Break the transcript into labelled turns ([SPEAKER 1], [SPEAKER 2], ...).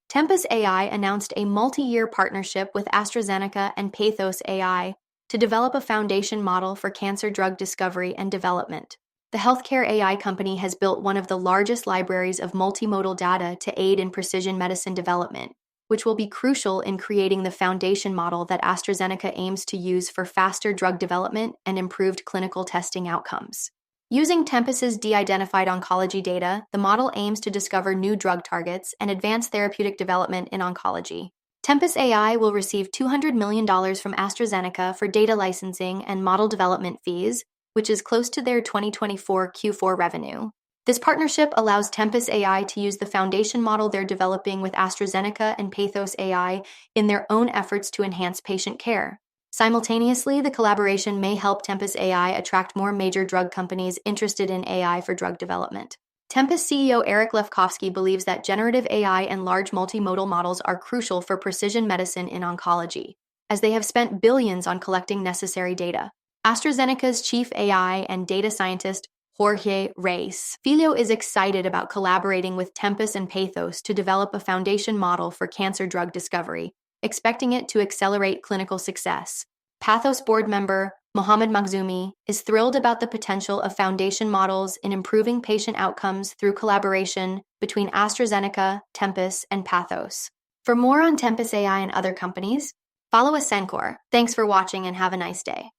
[SPEAKER 1] Tempus AI announced a multi-year partnership with AstraZeneca and Pathos AI to develop a foundation model for cancer drug discovery and development. The healthcare AI company has built one of the largest libraries of multimodal data to aid in precision medicine development, which will be crucial in creating the foundation model that AstraZeneca aims to use for faster drug development and improved clinical testing outcomes. Using Tempus's de-identified oncology data, the model aims to discover new drug targets and advance therapeutic development in oncology. Tempus AI will receive $200 million from AstraZeneca for data licensing and model development fees, which is close to their 2024 Q4 revenue. This partnership allows Tempus AI to use the foundation model they're developing with AstraZeneca and Pathos AI in their own efforts to enhance patient care. Simultaneously, the collaboration may help Tempus AI attract more major drug companies interested in AI for drug development. Tempus CEO Eric Lefkofsky believes that generative AI and large multimodal models are crucial for precision medicine in oncology, as they have spent billions on collecting necessary data. AstraZeneca's chief AI and data scientist, Jorge Reis Filho, is excited about collaborating with Tempus and Pathos to develop a foundation model for cancer drug discovery, expecting it to accelerate clinical success. Pathos board member Mohamed Makhzoumi is thrilled about the potential of foundation models in improving patient outcomes through collaboration between AstraZeneca, Tempus, and Pathos. For more on Tempus AI and other companies, follow Ascencore. Thanks for watching and have a nice day.